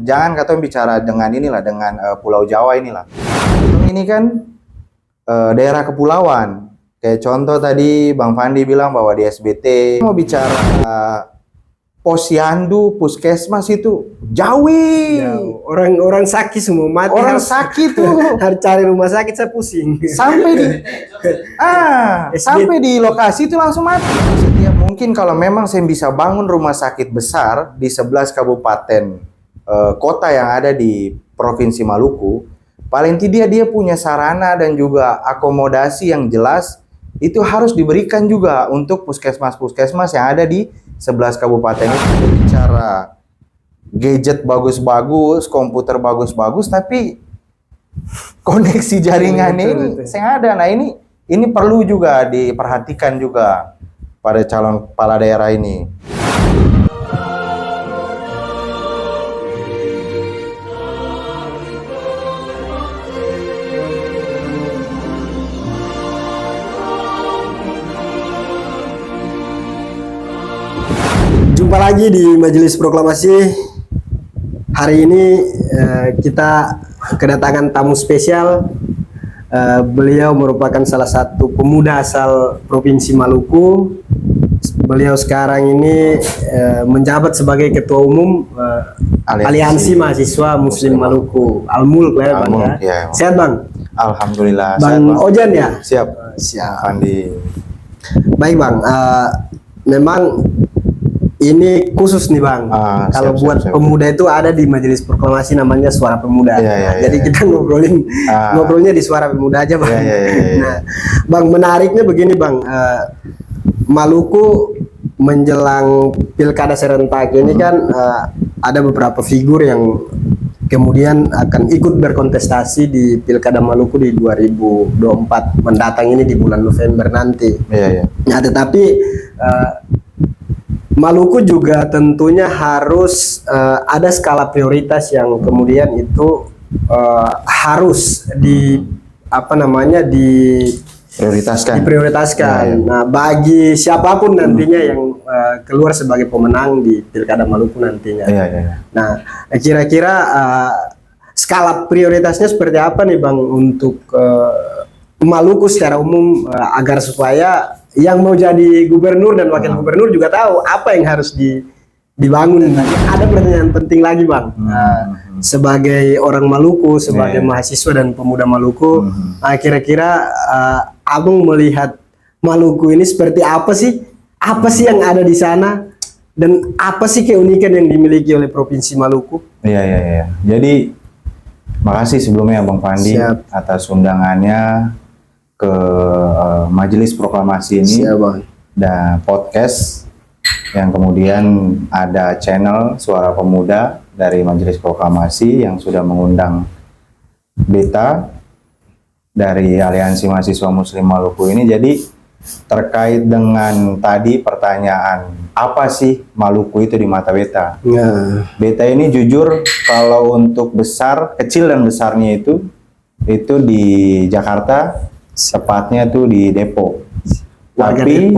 jangan katong bicara dengan inilah, dengan Pulau Jawa inilah. Ini kan daerah kepulauan. Kayak contoh tadi Bang Fandi bilang bahwa di SBT mau bicara posyandu, puskesmas itu jauh. Orang sakit semua mati. Orang sakit tuh harus cari rumah sakit, saya pusing. Sampai di lokasi itu langsung mati. Setiap mungkin kalau memang saya bisa bangun rumah sakit besar di 11 kabupaten kota yang ada di Provinsi Maluku, paling tidak dia punya sarana dan juga akomodasi yang jelas itu harus diberikan juga untuk puskesmas-puskesmas yang ada di 11 kabupaten itu. Bicara gadget bagus-bagus, komputer bagus-bagus, tapi koneksi jaringan ini saya ada. Nah ini perlu juga diperhatikan juga pada calon kepala daerah ini. Jumpa lagi di Majelis Proklamasi. Hari ini kita kedatangan tamu spesial. Beliau merupakan salah satu pemuda asal Provinsi Maluku. Beliau sekarang ini menjabat sebagai Ketua Umum Aliansi Mahasiswa Muslim Maluku, Almul, Bang. Ya. Sehat Bang? Alhamdulillah. Bang sehat, Bang. Ojan ya? Siap. Fandi. Baik Bang, memang ini khusus nih Bang. Kalau buat pemuda itu ada di Majelis Proklamasi namanya Suara Pemuda. Jadi kita ngobrolnya di Suara Pemuda aja Bang. Nah, Bang, menariknya begini Bang, Maluku menjelang pilkada serentak ini kan ada beberapa figur yang kemudian akan ikut berkontestasi di pilkada Maluku di 2024 mendatang ini di bulan November nanti. Nah, tetapi Maluku juga tentunya harus ada skala prioritas yang kemudian itu harus diprioritaskan. Nah, bagi siapapun nantinya yang keluar sebagai pemenang di pilkada Maluku nantinya. Nah, kira-kira skala prioritasnya seperti apa nih Bang untuk Maluku secara umum agar supaya yang mau jadi gubernur dan wakil gubernur juga tahu apa yang harus dibangun. Ada pertanyaan penting lagi Bang, sebagai orang Maluku, sebagai mahasiswa dan pemuda Maluku, kira-kira Abang melihat Maluku ini seperti apa sih? Apa sih yang ada di sana? Dan apa sih keunikan yang dimiliki oleh Provinsi Maluku? Jadi, makasih sebelumnya Bang Fandi atas undangannya ke Majelis Proklamasi ini dan podcast yang kemudian ada channel Suara Pemuda dari Majelis Proklamasi yang sudah mengundang Beta dari Aliansi Mahasiswa Muslim Maluku ini. Jadi terkait dengan tadi pertanyaan apa sih Maluku itu di mata Beta? Beta ini jujur kalau untuk kecil dan besarnya itu di Jakarta, tepatnya tuh di Depok. Tapi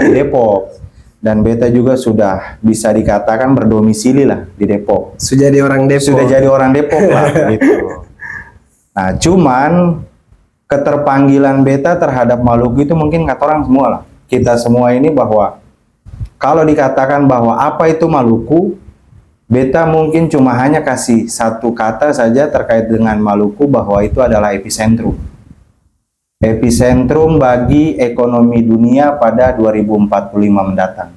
di Depok. Dan Beta juga sudah bisa dikatakan berdomisili lah di Depok. Sudah jadi orang Depok lah gitu. Nah, cuman keterpanggilan Beta terhadap Maluku itu mungkin kata orang semua lah. Kita semua ini bahwa kalau dikatakan bahwa apa itu Maluku, Beta mungkin cuma hanya kasih satu kata saja terkait dengan Maluku bahwa itu adalah epicentrum. Epicentrum bagi ekonomi dunia pada 2045 mendatang.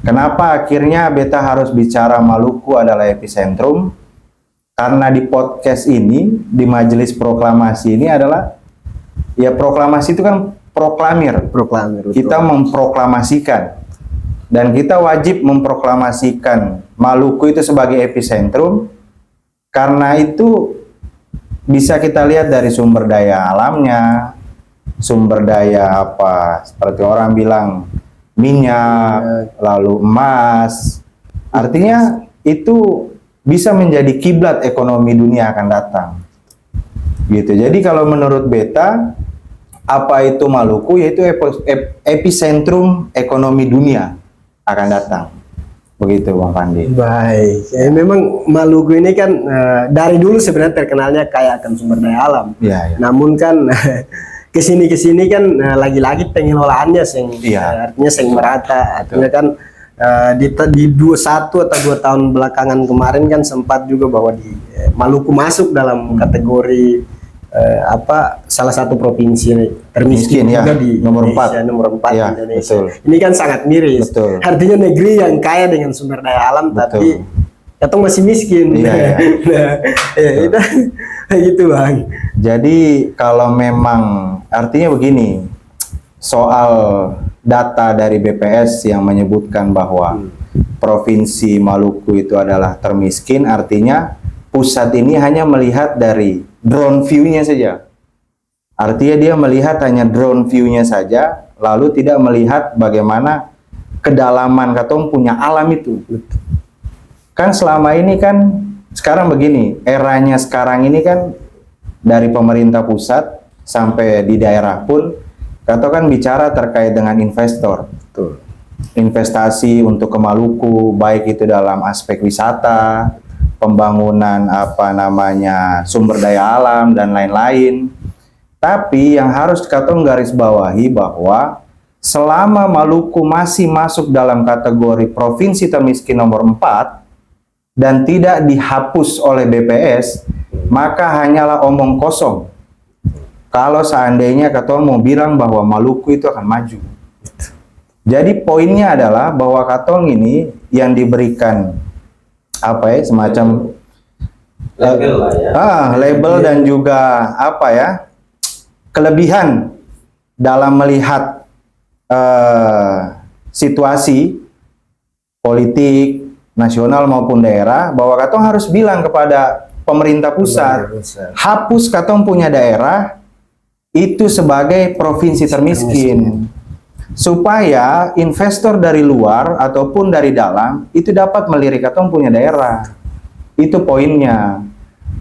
Kenapa akhirnya Beta harus bicara Maluku adalah epicentrum? Karena di podcast ini, di Majelis Proklamasi ini adalah, ya proklamasi itu kan proklamir. Kita memproklamasikan. Dan kita wajib memproklamasikan Maluku itu sebagai epicentrum, karena itu bisa kita lihat dari sumber daya alamnya, sumber daya seperti orang bilang minyak, lalu emas. Artinya itu bisa menjadi kiblat ekonomi dunia akan datang. Gitu. Jadi kalau menurut Beta, apa itu Maluku? Yaitu epicentrum ekonomi dunia akan datang. Begitu Bang Pandi. Baik, memang Maluku ini kan dari dulu sebenarnya terkenalnya kaya akan sumber daya alam. Iya. Namun kan kesini kan lagi-lagi pengelolaannya artinya sing merata. Artinya kan di 1 atau 2 tahun belakangan kemarin kan sempat juga bahwa di Maluku masuk dalam kategori salah satu provinsi termiskin juga di nomor Indonesia, 4. nomor 4 Ya, di Indonesia. betul. Ini kan sangat miris. Betul. Artinya negeri yang kaya dengan sumber daya alam, tapi katong masih miskin. Iya. Itu gitu Bang. Jadi kalau memang artinya begini, soal data dari BPS yang menyebutkan bahwa Provinsi Maluku itu adalah termiskin, artinya pusat ini hanya melihat dari drone view-nya saja. Artinya dia melihat hanya drone view-nya saja, lalu tidak melihat bagaimana kedalaman katong punya alam itu. Kan selama ini kan, sekarang begini, eranya sekarang ini kan dari pemerintah pusat sampai di daerah pun, katong kan bicara terkait dengan investor. Betul. Investasi untuk ke Maluku, baik itu dalam aspek wisata, pembangunan sumber daya alam dan lain-lain. Tapi yang harus katong garis bawahi bahwa selama Maluku masih masuk dalam kategori provinsi termiskin nomor 4 dan tidak dihapus oleh BPS, maka hanyalah omong kosong kalau seandainya katong mau bilang bahwa Maluku itu akan maju. Jadi poinnya adalah bahwa katong ini yang diberikan semacam label lah ya. Label dan juga kelebihan dalam melihat situasi politik nasional maupun daerah, bahwa katong harus bilang kepada pemerintah pusat, hapus katong punya daerah itu sebagai provinsi termiskin, supaya investor dari luar ataupun dari dalam itu dapat melirik katong punya daerah. Itu poinnya.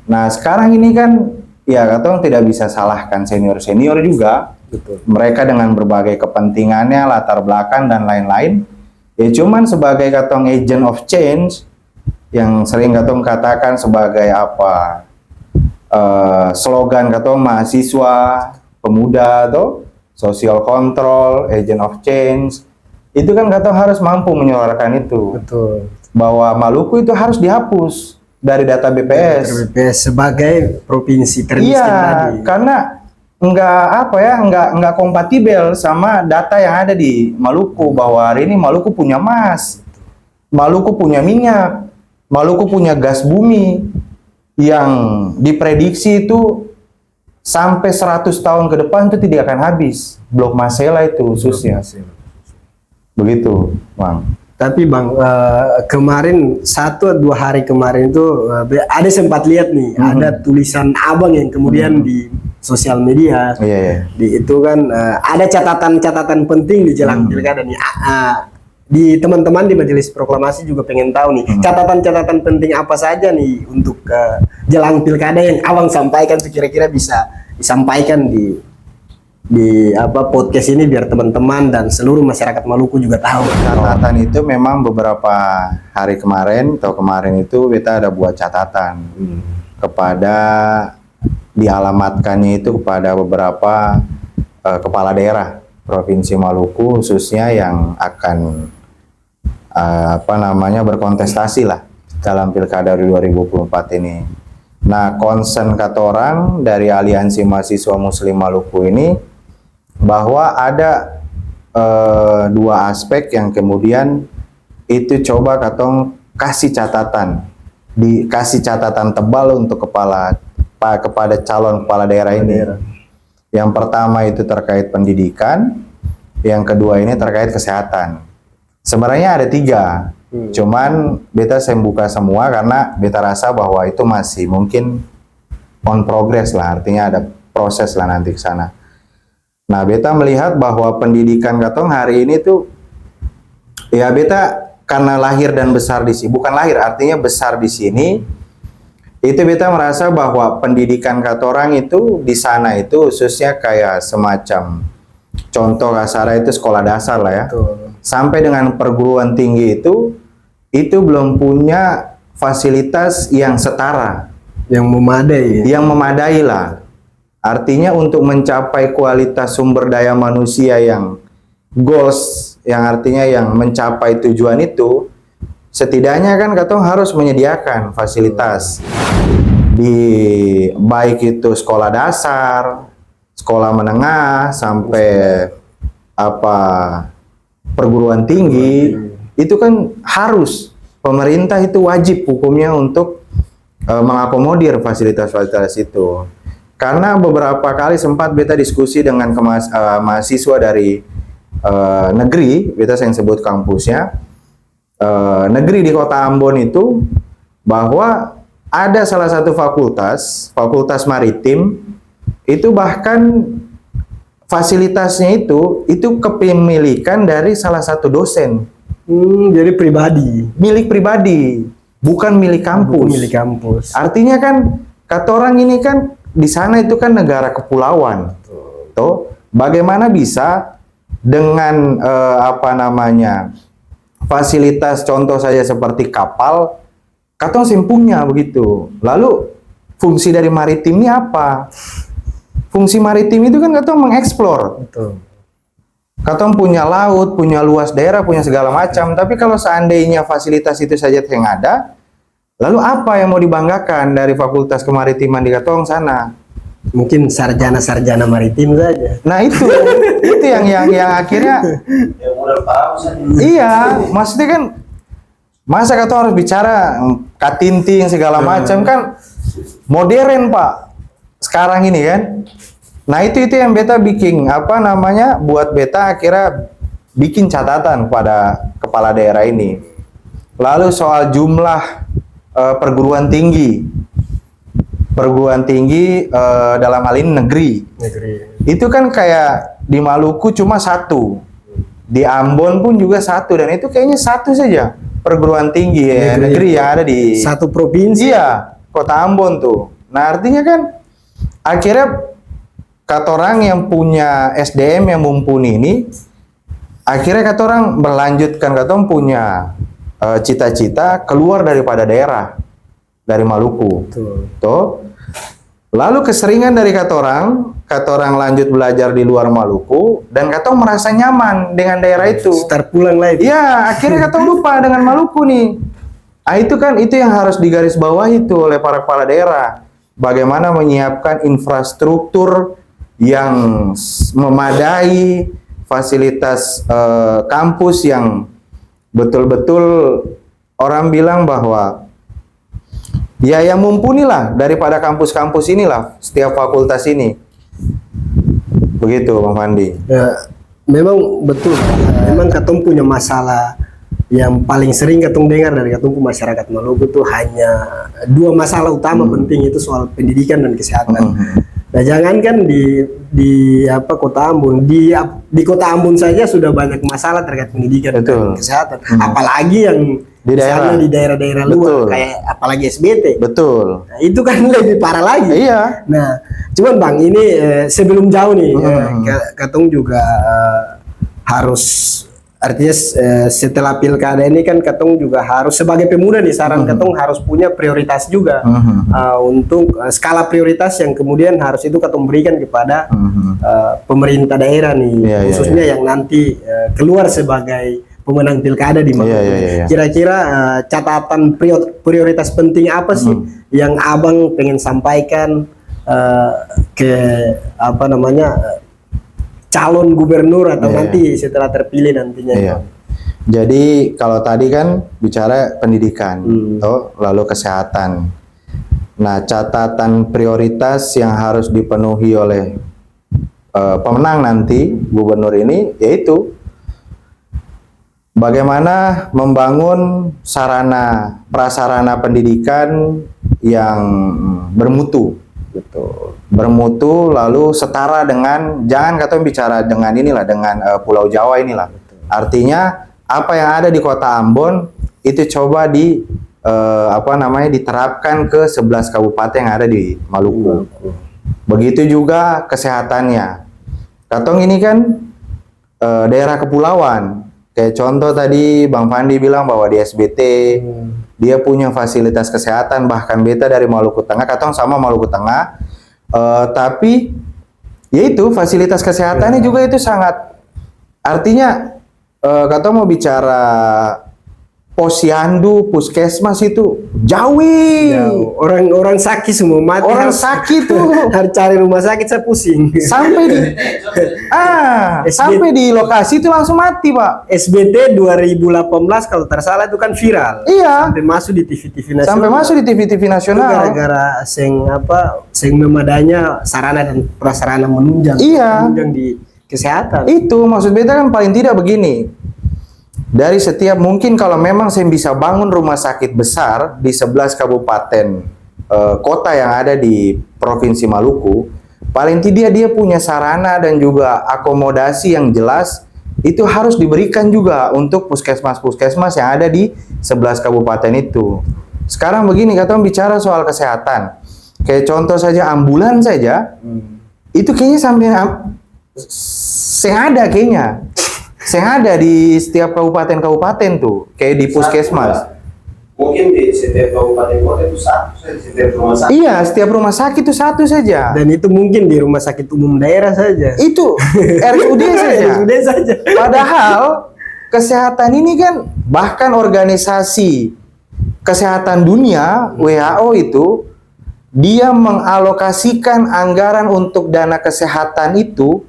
Nah sekarang ini kan ya katong tidak bisa salahkan senior-senior juga. Betul. Mereka dengan berbagai kepentingannya, latar belakang dan lain-lain, ya cuman sebagai katong agent of change yang sering katong katakan sebagai slogan katong mahasiswa, pemuda atau social control, agent of change, itu kan katong harus mampu menyuarakan itu. Betul. Bahwa Maluku itu harus dihapus dari data BPS. BPS sebagai provinsi termiskin tadi. Karena nggak kompatibel sama data yang ada di Maluku, bahwa hari ini Maluku punya emas, Maluku punya minyak, Maluku punya gas bumi yang diprediksi itu sampai 100 tahun ke depan itu tidak akan habis. Blok Masela itu khususnya. Begitu, Bang. Tapi Bang, kemarin 1-2 hari kemarin itu ada sempat lihat nih, ada tulisan Abang yang kemudian di sosial media. Itu kan ada catatan-catatan penting di jelang pilkada nih. Di teman-teman di Majelis Proklamasi juga pengen tahu nih, catatan-catatan penting apa saja nih untuk jelang pilkada yang Abang sampaikan, kira-kira bisa disampaikan di podcast ini biar teman-teman dan seluruh masyarakat Maluku juga tahu. Catatan itu memang beberapa hari kemarin itu beta ada buat catatan kepada, dialamatkannya itu kepada beberapa kepala daerah Provinsi Maluku, khususnya yang akan berkontestasi lah dalam pilkada 2024 ini. Nah, concern katorang dari Aliansi Mahasiswa Muslim Maluku ini bahwa ada 2 aspek yang kemudian itu coba katong kasih catatan, dikasih catatan tebal untuk kepada calon kepala daerah ini. Yang pertama itu terkait pendidikan, yang kedua ini terkait kesehatan. Sebenarnya ada 3, cuman beta saya buka semua karena beta rasa bahwa itu masih mungkin on progress lah, artinya ada proses lah nanti ke sana. Nah, beta melihat bahwa pendidikan katong hari ini tuh, ya beta karena lahir dan besar di sini, bukan lahir, artinya besar di sini, itu beta merasa bahwa pendidikan katorang itu di sana itu khususnya kayak semacam contoh kasar itu sekolah dasar lah ya. Betul. Sampai dengan perguruan tinggi itu itu belum punya fasilitas yang setara, yang memadai. yang memadai lah. Artinya untuk mencapai kualitas sumber daya manusia yang goals, yang artinya yang mencapai tujuan itu, setidaknya kan katong harus menyediakan fasilitas di baik itu sekolah dasar, sekolah menengah sampai apa perguruan tinggi. Itu kan harus, pemerintah itu wajib hukumnya untuk mengakomodir fasilitas-fasilitas itu. Karena beberapa kali sempat beta diskusi dengan mahasiswa dari negeri, beta yang sebut kampusnya, negeri di Kota Ambon itu, bahwa ada salah satu fakultas maritim, itu bahkan fasilitasnya itu kepemilikan dari salah satu dosen. Jadi pribadi. Milik pribadi, bukan milik kampus. Bukan milik kampus. Artinya kan, kata orang ini kan, di sana itu kan negara kepulauan. Tuh, bagaimana bisa dengan fasilitas contoh saja seperti kapal, katong simpunya begitu. Lalu fungsi dari maritim ini apa? Fungsi maritim itu kan katong mengeksplor. Betul. Katong punya laut, punya luas daerah, punya segala macam. Tapi kalau seandainya fasilitas itu saja yang ada, lalu apa yang mau dibanggakan dari Fakultas Kemaritiman di Katong sana? Mungkin sarjana-sarjana maritim saja. Nah itu yang akhirnya. Iya, maksudnya kan masa Katong harus bicara katinting segala macam kan modern Pak sekarang ini kan. Nah itu yang beta bikin buat beta akhirnya bikin catatan pada kepala daerah ini. Lalu soal jumlah perguruan tinggi dalam hal ini negeri. Itu kan kayak di Maluku cuma satu, di Ambon pun juga satu, dan itu kayaknya satu saja perguruan tinggi negeri yang ada di satu provinsi. Iya, Kota Ambon tuh. Nah artinya kan akhirnya kata orang yang punya SDM yang mumpuni ini, akhirnya kata orang berlanjutkan, kata orang punya cita-cita keluar daripada daerah, dari Maluku. Tuh. Lalu keseringan dari kata orang lanjut belajar di luar Maluku, dan kata orang merasa nyaman dengan daerah itu. Start pulang lagi. Iya, akhirnya kata orang lupa dengan Maluku nih. Ah itu kan itu yang harus digarisbawahi itu oleh para kepala daerah. Bagaimana menyiapkan infrastruktur yang memadai, fasilitas kampus yang betul-betul orang bilang bahwa ya yang mumpuni lah daripada kampus-kampus inilah setiap fakultas ini. Begitu Bang Fandi. Ya, memang betul. Memang katong punya masalah yang paling sering katong dengar dari katong masyarakat Maluku itu hanya dua masalah utama penting, itu soal pendidikan dan kesehatan. Nah, jangankan di Kota Ambon, di Kota Ambon saja sudah banyak masalah terkait pendidikan dan kesehatan. Apalagi yang di daerah-daerah luar, kayak apalagi SBT. Betul. Nah, itu kan lebih parah lagi. Iya. Nah, cuman Bang, ini sebelum jauh nih, katong juga harus, artinya setelah pilkada ini kan katong juga harus sebagai pemuda nih, saran katong harus punya prioritas juga untuk skala prioritas yang kemudian harus itu katong berikan kepada pemerintah daerah nih, khususnya yang nanti keluar sebagai pemenang pilkada di Maluku. Kira-kira catatan prioritas penting apa sih yang abang pengen sampaikan ke calon gubernur atau nanti setelah terpilih nantinya? Jadi kalau tadi kan bicara pendidikan, lalu kesehatan. Nah, catatan prioritas yang harus dipenuhi oleh pemenang nanti gubernur ini yaitu bagaimana membangun sarana prasarana pendidikan yang bermutu. Bermutu lalu setara dengan, jangan kata bicara dengan inilah, dengan Pulau Jawa inilah. Artinya apa yang ada di Kota Ambon itu coba diterapkan ke 11 kabupaten yang ada di Maluku. Begitu juga kesehatannya. Katong ini kan daerah kepulauan. Kayak contoh tadi Bang Fandi bilang bahwa di SBT dia punya fasilitas kesehatan, bahkan beta dari Maluku Tengah, katong sama Maluku Tengah, tapi yaitu fasilitas kesehatannya juga itu sangat, artinya katong mau bicara posyandu, puskesmas itu jauh. Orang sakit semua mati. Orang sakit tuh harus cari rumah sakit, saya pusing. Sampai di sampai di lokasi itu langsung mati, Pak. SBT 2018 kalau tersalah itu kan viral. Iya. Sampai masuk di TV-TV nasional. Sampai masuk di TV-TV nasional. Gara-gara seng memadainya sarana dan prasarana menunjang. Iya. Menunjang di kesehatan. Itu maksud beta kan paling tidak begini. Dari setiap, mungkin kalau memang saya bisa bangun rumah sakit besar di 11 kabupaten kota yang ada di Provinsi Maluku, paling tidak dia punya sarana dan juga akomodasi yang jelas, itu harus diberikan juga untuk puskesmas-puskesmas yang ada di 11 kabupaten itu. Sekarang begini, kata bicara soal kesehatan. Kayak contoh saja ambulan saja, itu kayaknya sampai ada kayaknya. Yang ada di setiap kabupaten-kabupaten tuh, kayak di puskesmas. Mungkin di setiap kabupaten kota itu satu saja, setiap rumah sakit. Iya, setiap rumah sakit itu satu saja. Dan itu mungkin di rumah sakit umum daerah saja. Itu RSUD saja. RSUD saja. Padahal kesehatan ini kan, bahkan organisasi kesehatan dunia WHO itu dia mengalokasikan anggaran untuk dana kesehatan itu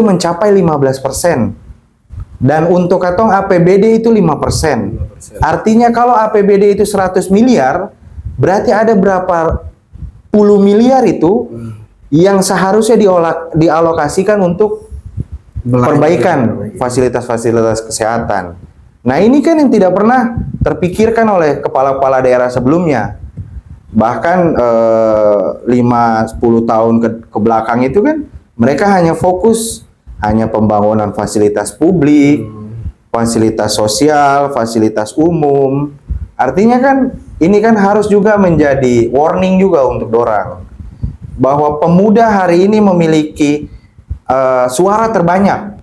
mencapai 15%. Dan untuk katong APBD itu 5%. Artinya kalau APBD itu 100 miliar, berarti ada berapa puluh miliar itu yang seharusnya dialokasikan untuk perbaikan fasilitas-fasilitas kesehatan. Nah, ini kan yang tidak pernah terpikirkan oleh kepala-kepala daerah sebelumnya. Bahkan 5-10 tahun ke belakang itu kan mereka hanya fokus pembangunan fasilitas publik, fasilitas sosial, fasilitas umum. Artinya kan ini kan harus juga menjadi warning juga untuk dorang bahwa pemuda hari ini memiliki suara terbanyak,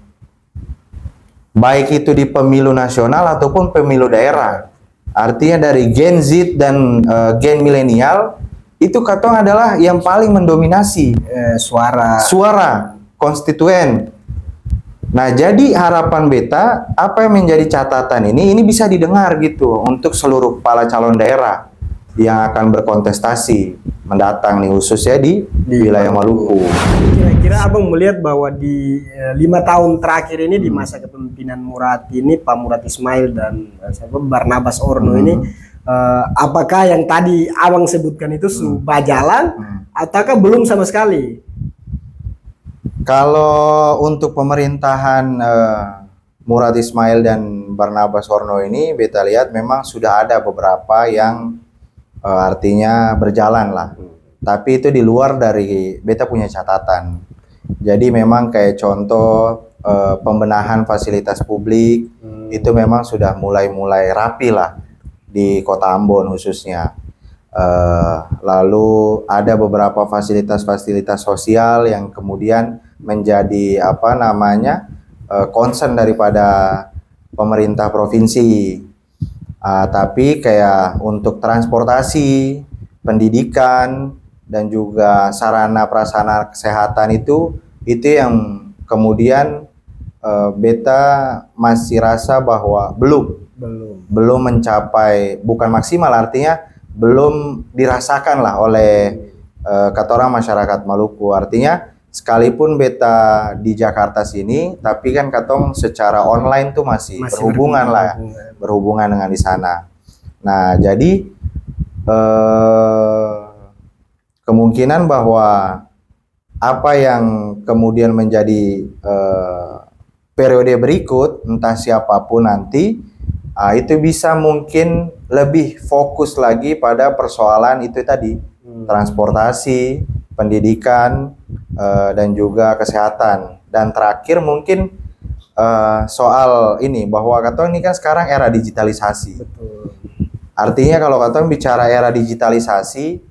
baik itu di pemilu nasional ataupun pemilu daerah. Artinya dari Gen Z dan Gen milenial itu katong adalah yang paling mendominasi suara konstituen. Nah, jadi harapan beta, apa yang menjadi catatan ini bisa didengar gitu untuk seluruh kepala calon daerah yang akan berkontestasi mendatang nih, khususnya di wilayah Maluku. Kira-kira abang melihat bahwa di 5 tahun terakhir ini di masa kepemimpinan Murad ini, Pak Murad Ismail dan Barnabas Orno ini, apakah yang tadi abang sebutkan itu sudah jalan ataukah belum sama sekali? Kalau untuk pemerintahan Murad Ismail dan Barnabas Orno ini, beta lihat memang sudah ada beberapa yang artinya berjalan lah. Tapi itu di luar dari beta punya catatan. Jadi memang kayak contoh pembenahan fasilitas publik itu memang sudah mulai rapi lah di Kota Ambon khususnya. Lalu ada beberapa fasilitas-fasilitas sosial yang kemudian menjadi concern daripada pemerintah provinsi. Tapi kayak untuk transportasi, pendidikan, dan juga sarana prasarana kesehatan itu yang kemudian beta masih rasa bahwa belum mencapai, bukan maksimal, artinya belum dirasakan lah oleh kata orang masyarakat Maluku. Artinya sekalipun beta di Jakarta sini, tapi kan katong secara online tuh masih berhubungan dengan di sana. Nah, jadi kemungkinan bahwa apa yang kemudian menjadi periode berikut, entah siapapun nanti, itu bisa mungkin lebih fokus lagi pada persoalan itu tadi, transportasi, pendidikan, dan juga kesehatan. Dan terakhir mungkin soal ini, bahwa katong ini kan sekarang era digitalisasi. Betul. Artinya kalau katong bicara era digitalisasi,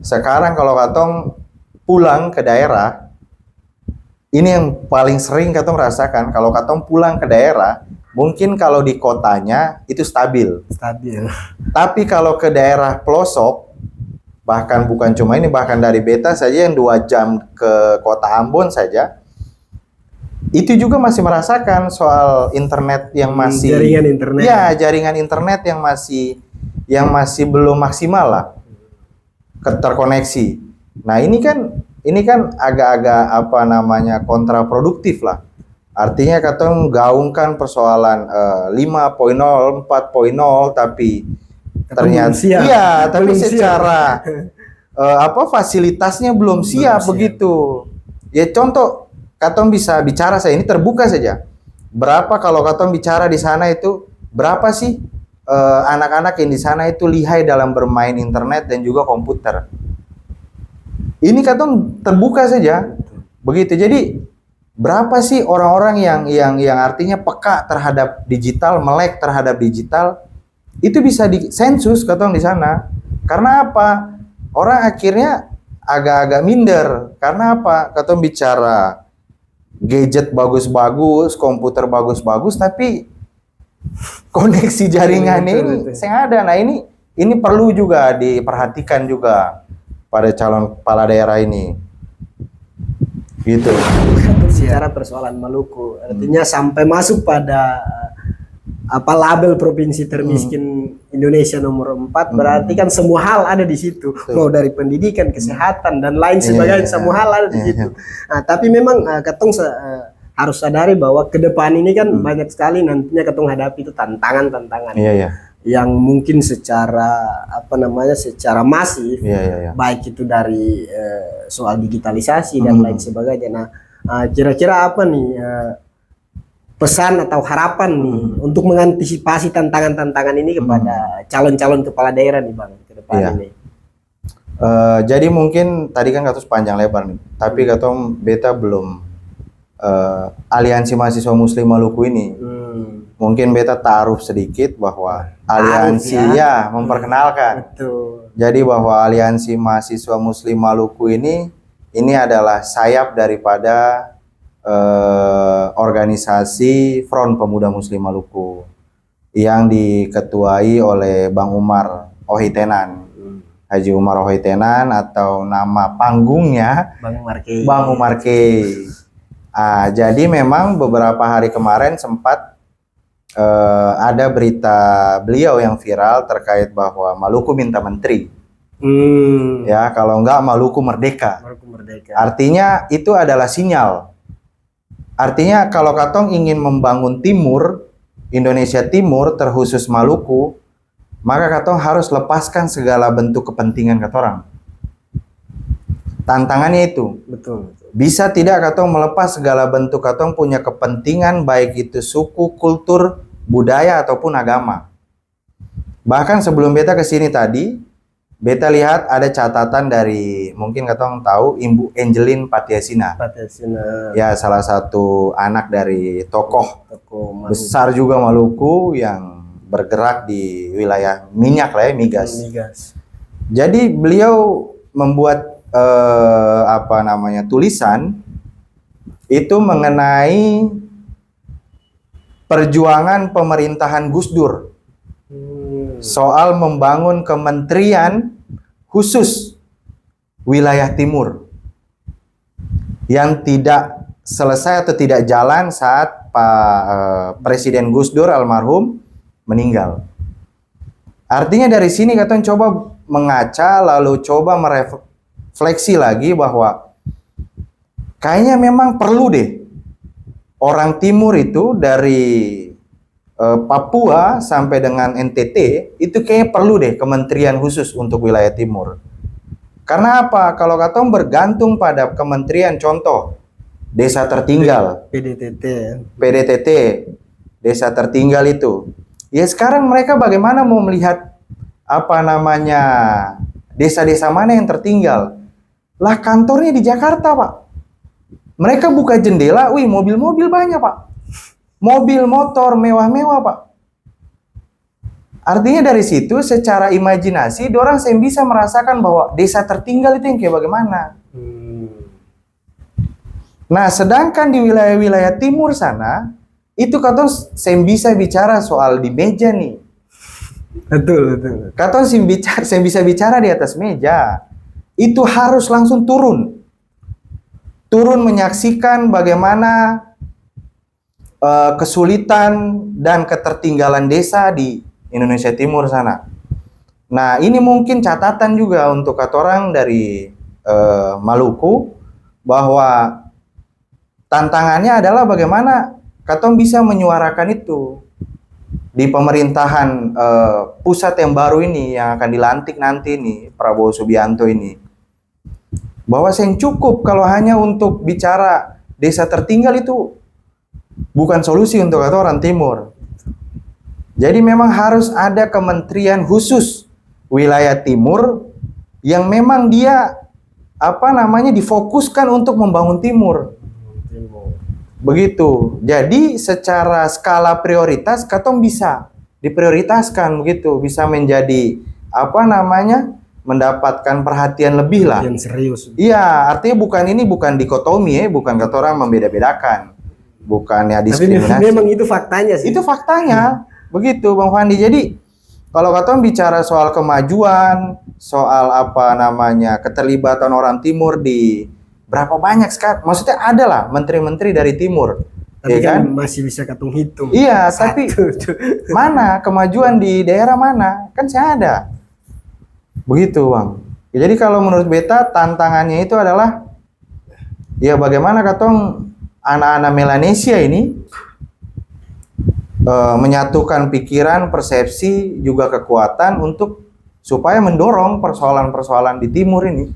sekarang kalau katong pulang ke daerah, ini yang paling sering katong rasakan. Kalau katong pulang ke daerah, mungkin kalau di kotanya itu stabil. Stabil. Tapi kalau ke daerah pelosok, bahkan bukan cuma ini, bahkan dari Beta saja yang 2 jam ke kota Ambon saja, itu juga masih merasakan soal internet yang masih jaringan internet. Ya, jaringan internet yang masih belum maksimal lah, terkoneksi. Nah, ini kan agak-agak apa namanya kontraproduktif lah. Artinya katong gaungkan persoalan 5.0, 4.0, tapi ternyata iya, tapi secara fasilitasnya belum siap begitu. Ya contoh, katong bisa bicara saya ini terbuka saja. Berapa kalau katong bicara di sana itu berapa sih anak-anak yang di sana itu lihai dalam bermain internet dan juga komputer. Ini katong terbuka saja. Begitu. Jadi berapa sih orang-orang yang artinya peka terhadap digital, melek terhadap digital, itu bisa disensus katong di sana. Karena apa? Orang akhirnya agak-agak minder. Karena apa? Katong bicara gadget bagus-bagus, komputer bagus-bagus, tapi koneksi jaringannya ini saya ada. Nah, ini perlu juga diperhatikan juga pada calon kepala daerah ini. Gitu. Secara persoalan Maluku, artinya sampai masuk pada label provinsi termiskin Indonesia nomor 4, berarti kan semua hal ada di situ. Mau dari pendidikan, kesehatan dan lain sebagainya, semua hal ada di situ. Nah, tapi memang katong harus sadari bahwa ke depan ini kan banyak sekali nantinya katong hadapi itu tantangan-tantangan. Yang mungkin secara secara masif, baik itu dari soal digitalisasi dan lain sebagainya. Nah, kira-kira apa nih pesan atau harapan nih untuk mengantisipasi tantangan-tantangan ini kepada calon-calon kepala daerah nih Bang ke depan ini? Jadi mungkin tadi kan katong panjang lebar nih, tapi katong Beta belum aliansi mahasiswa Muslim Maluku ini. Mungkin Beta taruh sedikit bahwa aliansi memperkenalkan. Betul. Jadi bahwa aliansi mahasiswa Muslim Maluku ini adalah sayap daripada organisasi Front Pemuda Muslim Maluku yang diketuai oleh Bang Umar Ohitenan, Haji Umar Ohitenan, atau nama panggungnya Bang Umar Key. Jadi memang beberapa hari kemarin sempat ada berita beliau yang viral terkait bahwa Maluku minta menteri. Ya, kalau enggak Maluku merdeka. Artinya itu adalah sinyal. Artinya kalau katong ingin membangun timur, Indonesia Timur terkhusus Maluku, maka katong harus lepaskan segala bentuk kepentingan katorang. Tantangannya itu. Betul. Bisa tidak katong melepas segala bentuk katong punya kepentingan, baik itu suku, kultur, budaya ataupun agama. Bahkan sebelum Beta kesini tadi, Beta lihat ada catatan dari, mungkin katong tahu, Ibu Angelin Patiasina. Ya, salah satu anak dari tokoh besar juga Maluku yang bergerak di wilayah minyak lah ya, migas. Jadi beliau membuat tulisan itu mengenai perjuangan pemerintahan Gus Dur soal membangun kementerian khusus wilayah timur yang tidak selesai atau tidak jalan saat Presiden Gus Dur almarhum meninggal. Artinya dari sini katong coba mengaca, lalu coba merefleksi lagi bahwa kayaknya memang perlu deh orang timur itu dari Papua sampai dengan NTT itu kayaknya perlu deh kementerian khusus untuk wilayah timur. Karena apa? Kalau katong bergantung pada kementerian, contoh desa tertinggal, PDTT, desa tertinggal itu. Ya sekarang mereka bagaimana mau melihat desa-desa mana yang tertinggal? Lah kantornya di Jakarta, Pak. Mereka buka jendela, wih mobil-mobil banyak, Pak. Mobil, motor, mewah-mewah, Pak. Artinya dari situ secara imajinasi, dorang saya bisa merasakan bahwa desa tertinggal itu yang kayak bagaimana. Nah, sedangkan di wilayah-wilayah timur sana, itu katong sem bisa bicara soal di meja nih. Betul. Katong sem bisa bicara di atas meja. Itu harus langsung turun menyaksikan bagaimana kesulitan dan ketertinggalan desa di Indonesia Timur sana. Nah, ini mungkin catatan juga untuk katorang dari Maluku, bahwa tantangannya adalah bagaimana katong bisa menyuarakan itu di pemerintahan pusat yang baru ini, yang akan dilantik nanti nih, Prabowo Subianto ini. Bahwa yang cukup kalau hanya untuk bicara desa tertinggal itu bukan solusi untuk orang Timur. Jadi memang harus ada kementerian khusus wilayah Timur yang memang dia difokuskan untuk membangun Timur. Begitu. Jadi secara skala prioritas katong bisa diprioritaskan begitu, bisa menjadi mendapatkan perhatian lebih lah. Yang serius. Iya, artinya bukan dikotomi bukan kata orang membeda-bedakan. Bukan ya diskriminasi. Tapi memang itu faktanya sih. Itu faktanya. Begitu Bang Fandi. Jadi kalau katong bicara soal kemajuan, soal keterlibatan orang Timur di berapa banyak sekarang, maksudnya ada lah menteri-menteri dari Timur. Tapi ya kan masih bisa katong hitung. Iya, tapi mana kemajuan di daerah mana? Kan saya ada. Begitu Bang. Ya, jadi kalau menurut beta tantangannya itu adalah ya bagaimana katong anak-anak Melanesia ini menyatukan pikiran, persepsi, juga kekuatan untuk supaya mendorong persoalan-persoalan di Timur ini.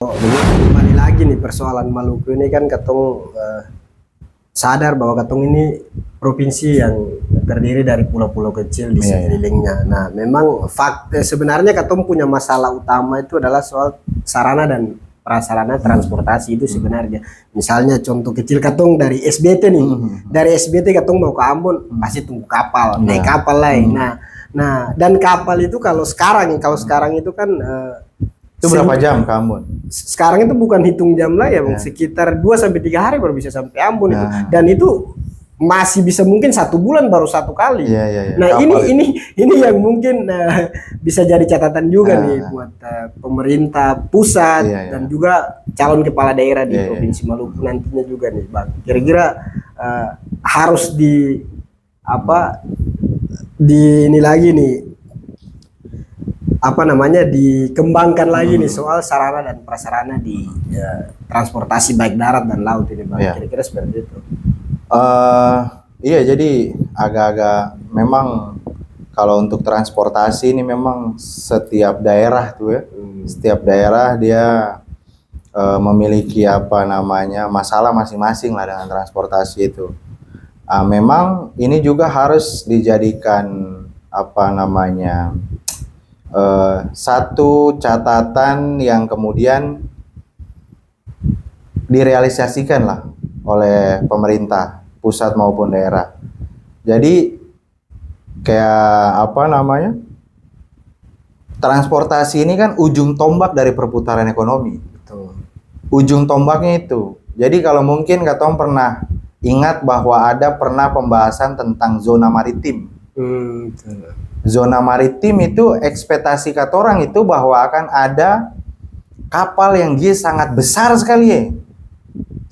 Kembali lagi nih persoalan Maluku ini kan katong sadar bahwa katong ini provinsi yang terdiri dari pulau-pulau kecil di sekelilingnya. Nah, memang sebenarnya katong punya masalah utama itu adalah soal sarana dan prasarana transportasi itu sebenarnya. Misalnya contoh kecil katong dari SBT nih. Dari SBT katong mau ke Ambon pasti tunggu kapal, naik kapal lain. Nah, dan kapal itu kalau sekarang itu kan itu berapa jam ke Ambon? Sekarang itu bukan hitung jam lah ya, sekitar 2 sampai 3 hari baru bisa sampai Ambon itu. Dan itu masih bisa mungkin 1 bulan baru 1 kali. Nah, ini yang mungkin bisa jadi catatan juga nih buat pemerintah pusat dan juga calon kepala daerah di Provinsi Maluku nantinya juga nih, Bang. Kira-kira harus ini lagi nih dikembangkan lagi nih soal sarana dan prasarana di transportasi baik darat dan laut ini, Bang. Kira-kira seperti itu. Iya, jadi agak-agak memang kalau untuk transportasi ini memang setiap daerah tuh ya, setiap daerah dia memiliki masalah masing-masing lah dengan transportasi itu. Memang ini juga harus dijadikan satu catatan yang kemudian direalisasikan lah oleh pemerintah pusat maupun daerah. Jadi kayak transportasi ini kan ujung tombak dari perputaran ekonomi. Betul. Ujung tombaknya itu. Jadi kalau mungkin katong pernah ingat bahwa pernah pembahasan tentang zona maritim. Zona maritim itu ekspektasi kata orang itu bahwa akan ada kapal yang dia sangat besar sekali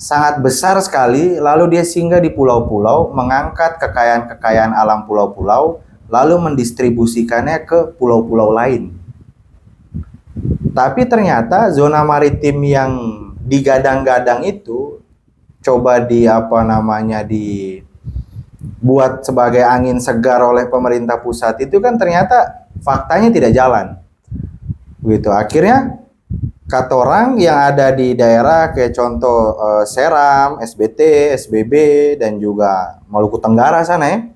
sangat besar sekali, lalu dia singgah di pulau-pulau, mengangkat kekayaan-kekayaan alam pulau-pulau, lalu mendistribusikannya ke pulau-pulau lain. Tapi ternyata zona maritim yang digadang-gadang itu coba dibuat sebagai angin segar oleh pemerintah pusat itu kan ternyata faktanya tidak jalan. Begitu. Akhirnya kata orang yang ada di daerah kayak contoh Seram, SBT, SBB dan juga Maluku Tenggara sana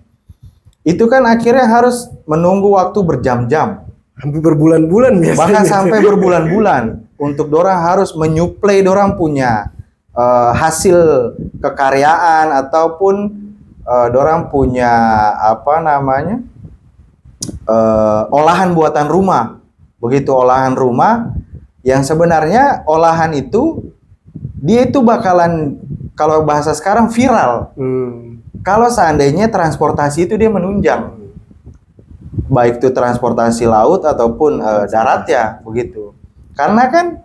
itu kan akhirnya harus menunggu waktu berjam-jam, hampir berbulan-bulan biasanya. Bahkan sampai berbulan-bulan untuk dorang harus menyuplai dorang punya hasil kekaryaan ataupun dorang punya olahan buatan rumah. Begitu olahan rumah yang sebenarnya olahan itu dia itu bakalan kalau bahasa sekarang viral. kalau seandainya transportasi itu dia menunjang, baik itu transportasi laut ataupun darat ya, begitu. Karena kan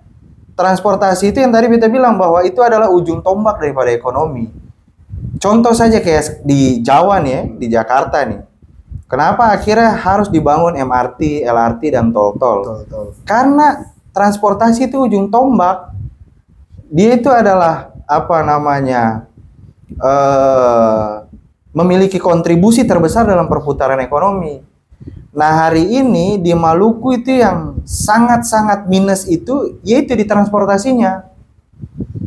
transportasi itu yang tadi kita bilang bahwa itu adalah ujung tombak daripada ekonomi. Contoh saja kayak di Jawa nih ya, di Jakarta nih. Kenapa akhirnya harus dibangun MRT, LRT, dan tol-tol? Karena transportasi itu ujung tombak. Dia itu adalah apa namanya, memiliki kontribusi terbesar dalam perputaran ekonomi. Nah, hari ini di Maluku itu yang sangat-sangat minus itu yaitu di transportasinya.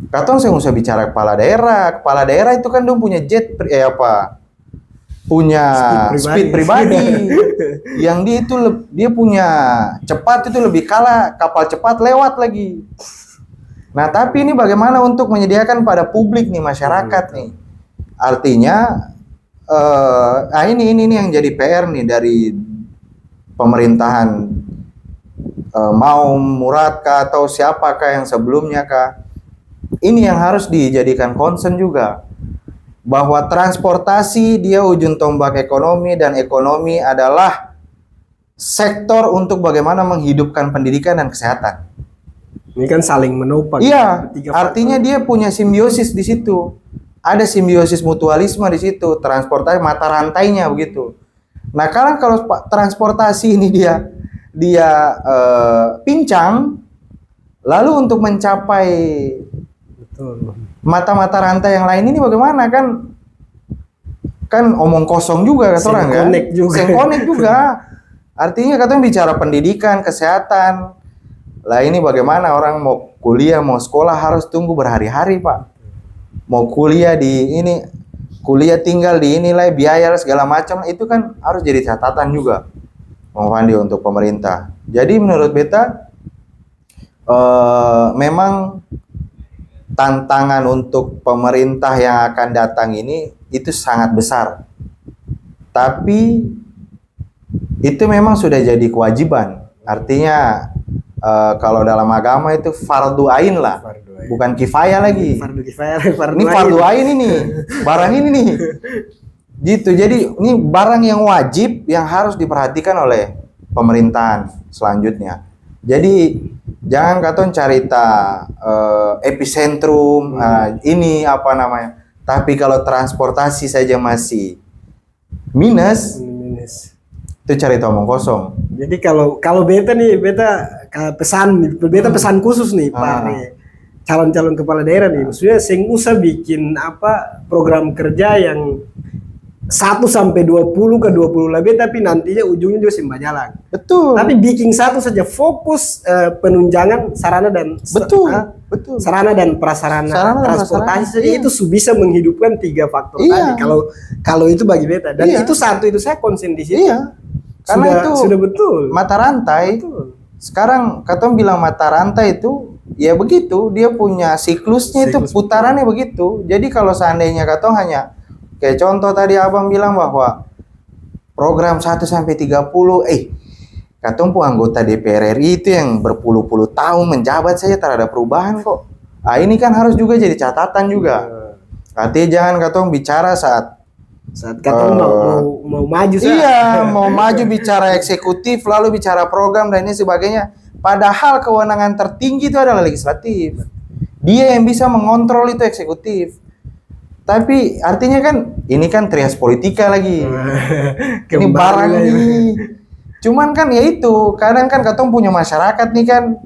Katong saya usah bicara kepala daerah. Kepala daerah itu kan dong punya jet punya speed pribadi. Yang dia itu dia punya cepat itu lebih kalah kapal cepat lewat lagi. Nah, tapi ini bagaimana untuk menyediakan pada publik nih, masyarakat nih. Artinya ini yang jadi PR nih dari pemerintahan, mau Murad kah atau siapakah yang sebelumnya kah, ini yang harus dijadikan concern juga, bahwa transportasi dia ujung tombak ekonomi, dan ekonomi adalah sektor untuk bagaimana menghidupkan pendidikan dan kesehatan. Ini kan saling menopang. Iya, artinya dia punya simbiosis di situ. Ada simbiosis mutualisme di situ, transportasi mata rantainya begitu. Nah, kalau transportasi ini dia pincang, lalu untuk mencapai mata-mata rantai yang lain ini bagaimana, kan omong kosong juga kata orang kan? Connect juga. Artinya katanya bicara pendidikan, kesehatan. Lah ini bagaimana orang mau kuliah, mau sekolah harus tunggu berhari-hari, Pak. Mau kuliah kuliah tinggal di inilah biaya segala macam, itu kan harus jadi catatan juga, Bang Fandi, untuk pemerintah. Jadi menurut beta memang tantangan untuk pemerintah yang akan datang ini itu sangat besar. Tapi itu memang sudah jadi kewajiban. Artinya kalau dalam agama itu fardu ain lah, bukan kifayah lagi. Ini fardu ain ini, barang ini nih. Gitu. Jadi ini barang yang wajib yang harus diperhatikan oleh pemerintahan selanjutnya. Jadi jangan katon carita epicentrum ini apa namanya. Tapi kalau transportasi saja masih minus. Itu cerita omong kosong. Jadi kalau beta pesan khusus nih Pak calon-calon kepala daerah nih, maksudnya sing usah bikin program kerja yang 1 sampai 20 ke 20 lebih, tapi nantinya ujungnya juga simba jalan. Betul. Tapi bikin satu saja, fokus penunjangan sarana dan sarana dan prasarana transportasi saja, itu bisa menghidupkan 3 faktor tadi. Kalau itu bagi beta, dan itu saya konsen di situ. Iya. Karena sudah betul. Mata rantai. Betul. Sekarang katong bilang mata rantai itu ya begitu, dia punya siklusnya itu putarannya begitu. Jadi kalau seandainya katong hanya kayak contoh tadi Abang bilang bahwa program 1 sampai 30, katong pun anggota DPR RI itu yang berpuluh-puluh tahun menjabat saja tak ada perubahan kok. Ini kan harus juga jadi catatan juga. Artinya jangan katong bicara saat katong mau maju sih. Iya, mau maju bicara eksekutif lalu bicara program dan ini sebagainya. Padahal kewenangan tertinggi itu adalah legislatif. Dia yang bisa mengontrol itu eksekutif. Tapi artinya kan ini kan trias politika lagi. Ini barang ini. Cuman kan ya itu, kadang kan katong punya masyarakat nih kan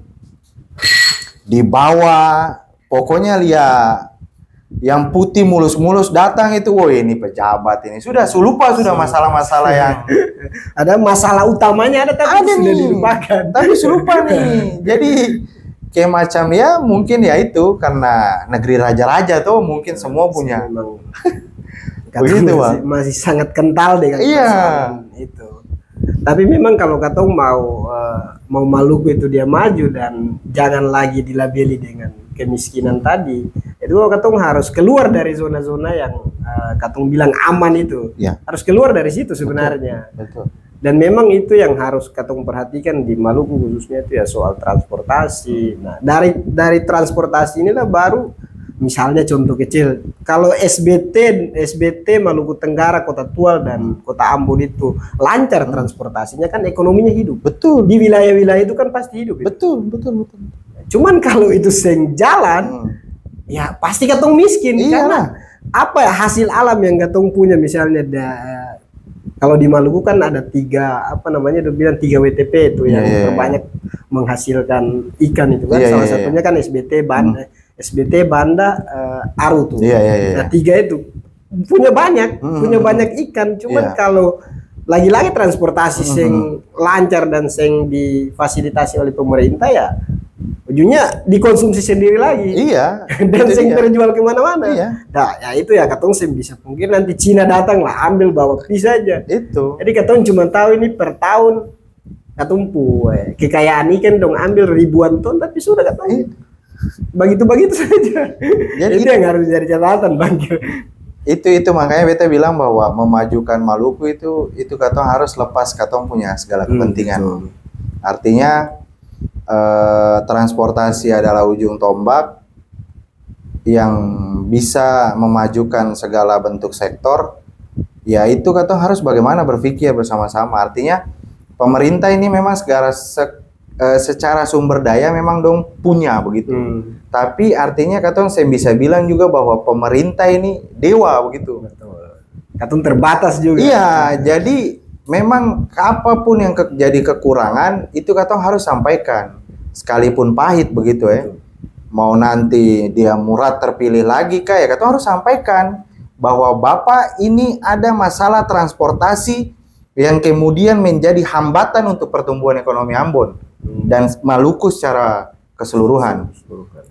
di bawah, pokoknya lihat yang putih mulus-mulus datang itu, woi ini pejabat ini sudah masalah-masalah yang ada masalah utamanya tapi sudah dilupakan. Tapi lupa nih. Jadi kayak macam ya mungkin ya itu karena negeri raja-raja tuh mungkin semua punya begitu masih sangat kental dengan itu. Tapi memang kalau katong mau Maluku itu dia maju dan jangan lagi dilabeli dengan kemiskinan tadi, itu katong harus keluar dari zona-zona yang katong bilang aman itu. Harus keluar dari situ sebenarnya. Betul. Dan memang itu yang harus katong perhatikan di Maluku khususnya itu ya soal transportasi. Nah, dari transportasi inilah baru misalnya contoh kecil, kalau SBT Maluku Tenggara, Kota Tual dan Kota Ambon itu lancar transportasinya kan ekonominya hidup. Betul. Di wilayah-wilayah itu kan pasti hidup. Betul. Cuman kalau itu seng jalan, ya pasti katong miskin. Iya. Karena apa ya, hasil alam yang katong punya, misalnya kalau di Maluku kan ada 3 3 WTP itu yang terbanyak menghasilkan ikan itu kan. Salah satunya kan SBT, Banda, Aru tuh. Nah 3 itu punya banyak ikan. Cuman kalau lagi-lagi transportasi seng lancar dan seng difasilitasi oleh pemerintah, ya ujungnya dikonsumsi sendiri lagi. Iya. Dan sing terjual kemana-mana. Iya. Nah, ya itu ya katong sih bisa mungkin nanti Cina datang lah ambil bawa bisa aja. Itu. Jadi katong cuma tahu ini per tahun katong kekayaan ikan dong ambil ribuan ton, tapi sudah katong begitu saja. Jadi itu yang harus jadi catatan, Bang. Itu makanya beta bilang bahwa memajukan Maluku itu katong harus lepas katong punya segala kepentingan. Artinya transportasi adalah ujung tombak yang bisa memajukan segala bentuk sektor. Ya itu katong harus bagaimana berpikir bersama-sama. Artinya pemerintah ini memang secara sumber daya memang dong punya begitu. Tapi artinya katong saya bisa bilang juga bahwa pemerintah ini dewa begitu. Katong terbatas juga. Iya, jadi memang apapun yang jadi kekurangan itu katong harus sampaikan, sekalipun pahit begitu ya. Mau nanti dia Murad terpilih lagi ya katong harus sampaikan bahwa Bapak ini ada masalah transportasi yang kemudian menjadi hambatan untuk pertumbuhan ekonomi Ambon dan Maluku secara keseluruhan.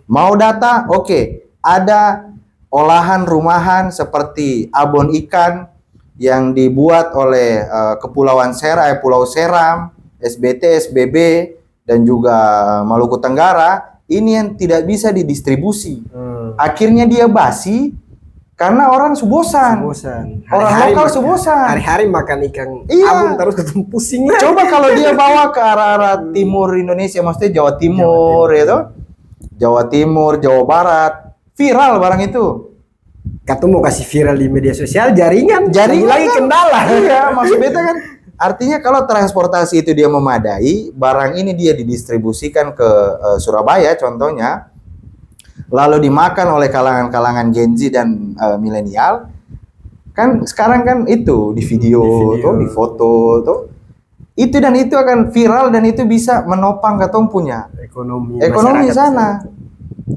Mau data? Oke. Ada olahan rumahan seperti abon ikan yang dibuat oleh Pulau Seram, SBT, SBB, dan juga Maluku Tenggara, ini yang tidak bisa didistribusi. Akhirnya dia basi karena orang bosan. Orang lokal bosan. Hari-hari makan ikan abon terus ketemu pusing. Coba kalau dia bawa ke arah timur Indonesia, maksudnya Jawa Timur, Jawa Timur, Jawa Barat, viral barang itu. Katong mau kasih viral di media sosial, jaringan lagi kendala. Iya, maksud beta kan artinya kalau transportasi itu dia memadai, barang ini dia didistribusikan ke Surabaya contohnya, lalu dimakan oleh kalangan-kalangan Gen Z dan milenial, kan sekarang kan itu di video. Tuh, di foto tuh. Itu akan viral dan itu bisa menopang katong punya ekonomi sana.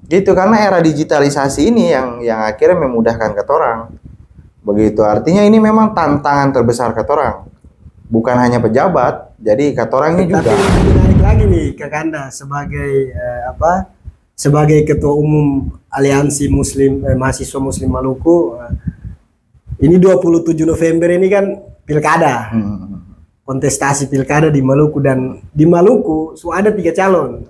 Gitu, karena era digitalisasi ini yang akhirnya memudahkan katorang. Begitu, artinya ini memang tantangan terbesar katorang. Bukan hanya pejabat, jadi katorang ini juga. Tapi menarik lagi nih Kak Kanda sebagai sebagai ketua umum Aliansi Mahasiswa Muslim Maluku. Ini 27 November ini kan pilkada. Kontestasi pilkada di Maluku, dan di Maluku ada 3 calon.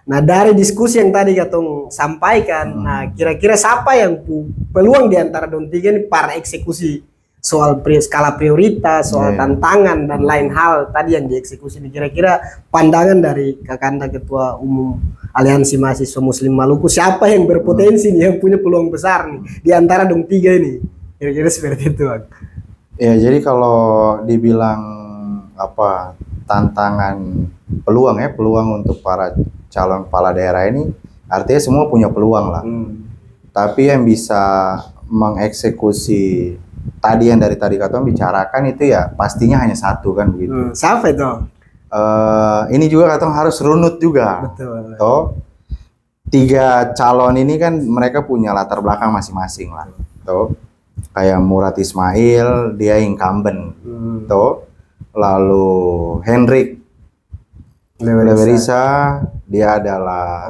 Nah dari diskusi yang tadi katong sampaikan, nah kira-kira siapa yang peluang di antara dong 3 ini para eksekusi soal skala prioritas, soal tantangan dan lain hal tadi yang dieksekusi ini, kira-kira pandangan dari Kak Kanda Ketua Umum Aliansi Mahasiswa Muslim Maluku, siapa yang berpotensi nih, yang punya peluang besar nih di antara dong 3 ini, kira-kira seperti itu, Bang. Ya jadi kalau dibilang tantangan peluang untuk para calon kepala daerah ini, artinya semua punya peluang lah. Tapi yang bisa mengeksekusi tadi yang dari tadi katong bicarakan itu ya pastinya hanya satu kan begitu. Siapa itu? Ini juga katong harus runut juga. Betul. Toh 3 calon ini kan mereka punya latar belakang masing-masing lah. Toh kayak Murad Ismail, dia incumbent. Toh lalu Hendrik Lewerisa, dia adalah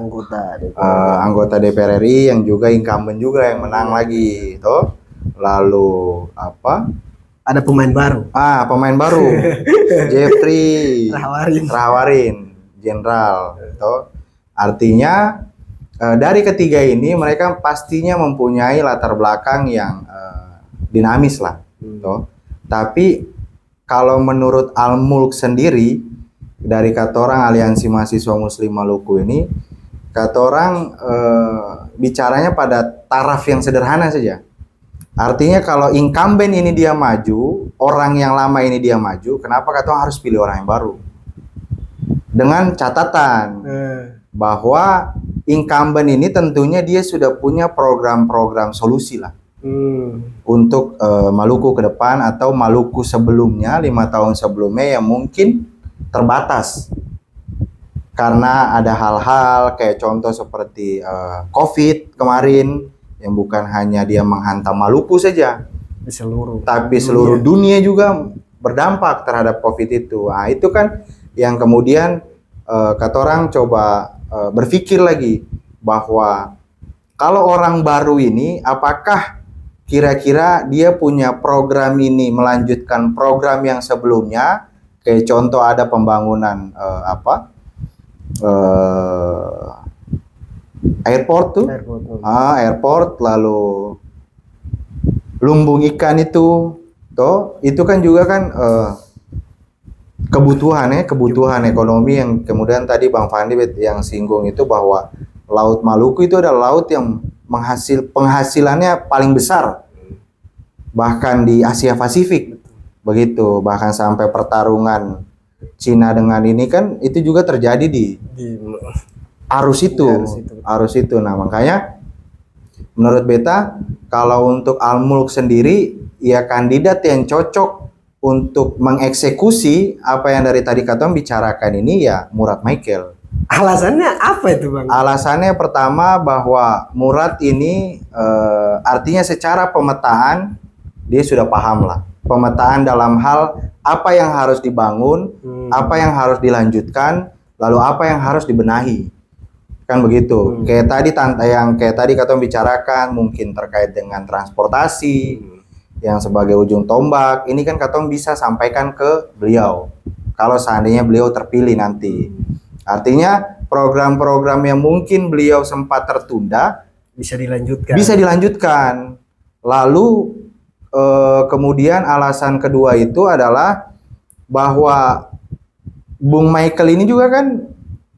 anggota DPR RI yang juga incumbent juga yang menang lagi, toh. Lalu ada pemain baru. Pemain baru. Jeffrey Rahawarin, jenderal, toh. Artinya dari ketiga ini mereka pastinya mempunyai latar belakang yang dinamis lah, toh. Tapi kalau menurut Al-Mulk sendiri, dari katorang Aliansi Mahasiswa Muslim Maluku ini, kata orang bicaranya pada taraf yang sederhana saja. Artinya kalau incumbent ini dia maju, orang yang lama ini dia maju, kenapa kata orang harus pilih orang yang baru? Dengan catatan bahwa incumbent ini tentunya dia sudah punya program-program solusi lah untuk Maluku ke depan atau Maluku sebelumnya 5 tahun sebelumnya yang mungkin terbatas karena ada hal-hal kayak contoh seperti COVID kemarin yang bukan hanya dia menghantam Maluku saja, tapi seluruh dunia juga berdampak terhadap COVID itu. Nah, itu kan yang kemudian kata orang coba berpikir lagi bahwa kalau orang baru ini apakah kira-kira dia punya program ini melanjutkan program yang sebelumnya, kayak contoh ada pembangunan airport tuh, airport, lalu lumbung ikan itu, itu kan juga kan kebutuhan ekonomi yang kemudian tadi Bang Fandi yang singgung itu bahwa Laut Maluku itu adalah laut yang penghasilannya paling besar bahkan di Asia Pasifik begitu, bahkan sampai pertarungan Cina dengan ini kan itu juga terjadi di arus itu. Nah makanya menurut beta kalau untuk Al-Mulk sendiri ya kandidat yang cocok untuk mengeksekusi apa yang dari tadi Katom bicarakan ini ya Murad Michael. Alasannya apa itu Bang? Alasannya pertama bahwa Murad ini artinya secara pemetaan dia sudah paham lah. Pemetaan dalam hal apa yang harus dibangun, apa yang harus dilanjutkan, lalu apa yang harus dibenahi. Kan begitu. Kayak tadi Katom bicarakan mungkin terkait dengan transportasi yang sebagai ujung tombak. Ini kan Katom bisa sampaikan ke beliau kalau seandainya beliau terpilih nanti. Artinya program-program yang mungkin beliau sempat tertunda bisa dilanjutkan. Lalu kemudian alasan kedua itu adalah bahwa Bung Michael ini juga kan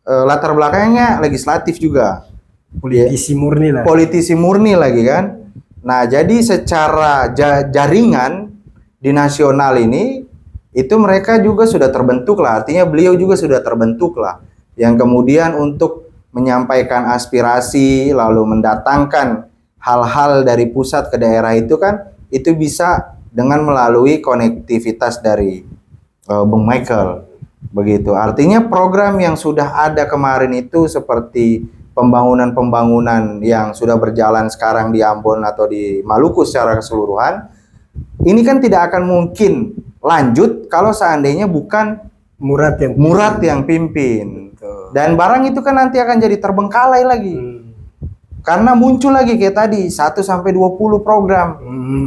latar belakangnya legislatif juga. Politisi murni lagi kan. Nah, jadi secara jaringan di nasional ini itu mereka juga sudah terbentuk lah. Artinya beliau juga sudah terbentuk lah. Yang kemudian untuk menyampaikan aspirasi lalu mendatangkan hal-hal dari pusat ke daerah itu kan itu bisa dengan melalui konektivitas dari Bung Michael begitu. Artinya program yang sudah ada kemarin itu seperti pembangunan yang sudah berjalan sekarang di Ambon atau di Maluku secara keseluruhan ini kan tidak akan mungkin lanjut kalau seandainya bukan Murad yang pimpin. Dan barang itu kan nanti akan jadi terbengkalai lagi. Karena muncul lagi kayak tadi 1-20 program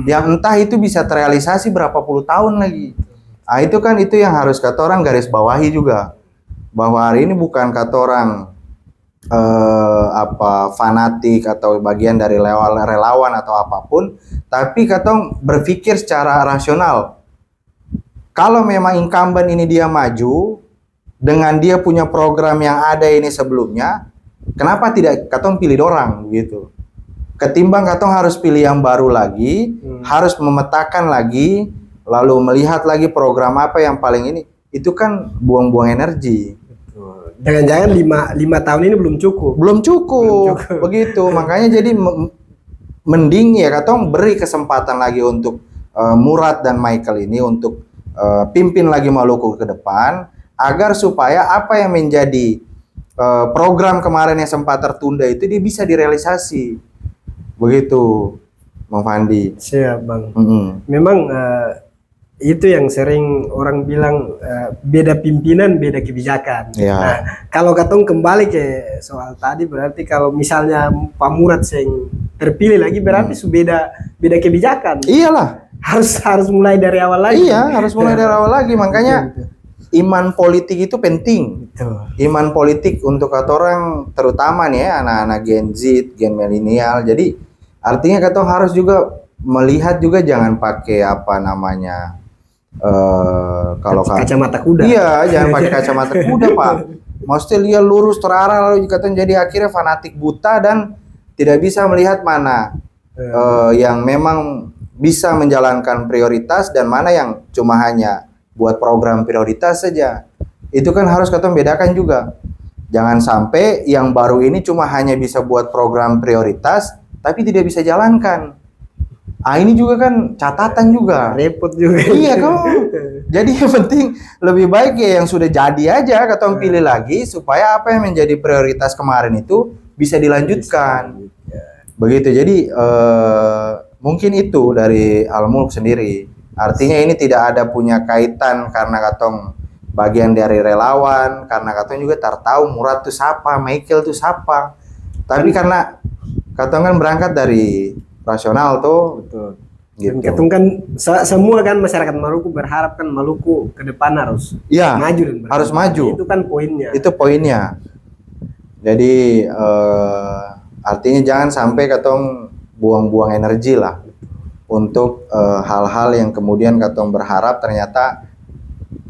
yang entah itu bisa terrealisasi berapa puluh tahun lagi. Nah, itu kan itu yang harus kata orang garis bawahi juga. Bahwa hari ini bukan kata orang fanatik atau bagian dari relawan atau apapun, tapi kata berpikir secara rasional. Kalau memang incumbent ini dia maju dengan dia punya program yang ada ini sebelumnya, kenapa tidak Katong pilih dorang gitu? Ketimbang Katong harus pilih yang baru lagi, harus memetakan lagi, lalu melihat lagi program apa yang paling ini, itu kan buang-buang energi. Jangan-jangan 5 tahun ini belum cukup. Begitu. Makanya jadi mending ya Katong beri kesempatan lagi untuk Murad dan Michael ini untuk pimpin lagi Maluku ke depan, agar supaya apa yang menjadi program kemarin yang sempat tertunda itu dia bisa direalisasi. Begitu, Bang Fandi. Siap, Bang. Memang itu yang sering orang bilang beda pimpinan, beda kebijakan. Ya. Nah, kalau Katong kembali ke soal tadi, berarti kalau misalnya Pak Murad yang terpilih lagi, berarti sudah beda kebijakan. Iyalah. Harus mulai dari awal lagi. Iya, harus mulai dari awal lagi. Makanya iman politik itu penting. Iman politik untuk kata orang terutama nih ya, anak-anak Gen Z, Gen milenial. Jadi artinya kata harus juga melihat juga jangan pakai apa namanya kalau kacamata kuda. Iya, jangan pakai kacamata kuda, Pak. maksudnya dia lurus terarah lalu katanya jadi akhirnya fanatik buta dan tidak bisa melihat mana yang memang bisa menjalankan prioritas dan mana yang cuma hanya buat program prioritas saja. Itu kan harus katanya bedakan juga. Jangan sampai yang baru ini cuma hanya bisa buat program prioritas tapi tidak bisa jalankan. Ini juga kan catatan juga. Repot juga. Iya kan. Jadi yang penting lebih baik ya yang sudah jadi aja katong pilih lagi supaya apa yang menjadi prioritas kemarin itu bisa dilanjutkan. Begitu. Jadi mungkin itu dari Al-Mulk sendiri. Artinya ini tidak ada punya kaitan karena katong bagian dari relawan, karena katong juga tahu Murad tuh siapa, Michael tuh siapa. Tapi karena katong kan berangkat dari rasional tuh. Betul. Gitu. Ketung kan semua kan masyarakat Maluku berharap kan Maluku ke depan harus maju dan harus maju. Itu kan poinnya. Itu poinnya. Jadi artinya jangan sampai katong buang-buang energi lah untuk hal-hal yang kemudian katong berharap ternyata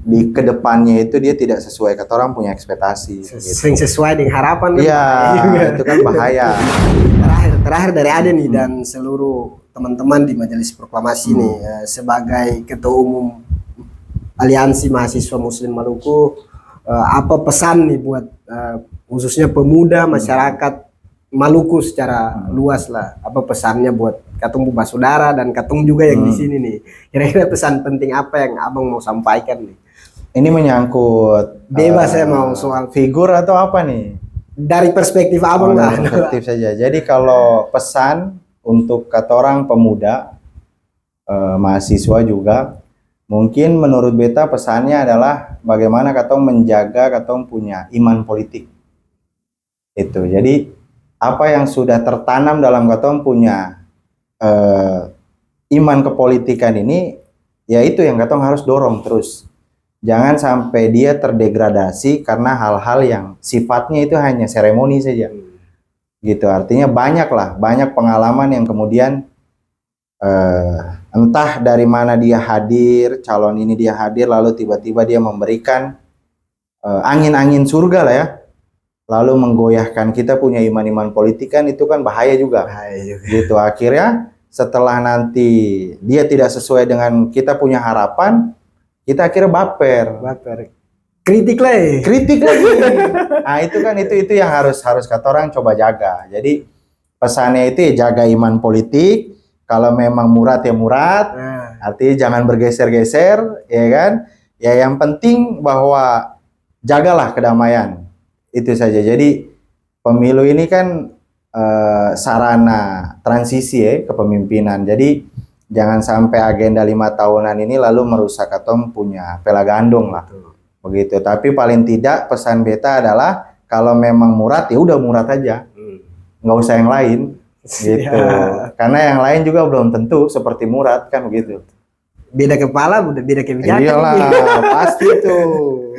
di kedepannya itu dia tidak sesuai kata orang punya ekspektasi. Sering sesuai dengan harapan. Iya, itu kan bahaya. Terakhir dari Ade nih dan seluruh teman-teman di Majelis Proklamasi nih sebagai Ketua Umum Aliansi Mahasiswa Muslim Maluku, apa pesan nih buat khususnya pemuda masyarakat Maluku secara luas lah, apa pesannya buat Katung Saudara dan Katung juga yang di sini nih, kira-kira pesan penting apa yang abang mau sampaikan nih? Ini menyangkut bebas saya mau soal figur atau apa nih? Dari perspektif abang lah. Perspektif saja. Jadi kalau pesan untuk kata orang pemuda, mahasiswa juga, mungkin menurut beta pesannya adalah bagaimana katong menjaga katong punya iman politik. Itu. Jadi apa yang sudah tertanam dalam katong punya iman kepolitikan ini, ya itu yang katong harus dorong terus. Jangan sampai dia terdegradasi karena hal-hal yang sifatnya itu hanya seremoni saja. Gitu. Artinya banyak pengalaman yang kemudian entah dari mana dia hadir, calon ini dia hadir lalu tiba-tiba dia memberikan angin-angin surga lah ya. Lalu menggoyahkan kita punya iman-iman politik kan itu kan bahaya juga. Gitu. Akhirnya setelah nanti dia tidak sesuai dengan kita punya harapan, kita akhirnya baper. Kritik lagi. Nah itu kan itu yang harus kata orang coba jaga. Jadi pesannya itu ya jaga iman politik. Kalau memang Murad ya Murad. Artinya jangan bergeser-geser, ya kan? Ya yang penting bahwa jagalah kedamaian. Itu saja. Jadi pemilu ini kan sarana transisi ya kepemimpinan. Jadi jangan sampai agenda 5 tahunan ini lalu merusak katong punya pela gandong lah. Begitu. Tapi paling tidak pesan beta adalah kalau memang Murad ya udah Murad aja. Nggak usah yang lain. Gitu. Karena yang lain juga belum tentu seperti Murad kan begitu. Beda kepala, beda kebijakan. Iyalah, pasti tuh.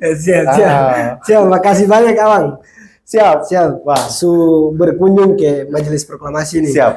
Siap. Makasih banyak, Abang. Siap. Wah, berkunjung ke Majelis Proklamasi nih. Siap.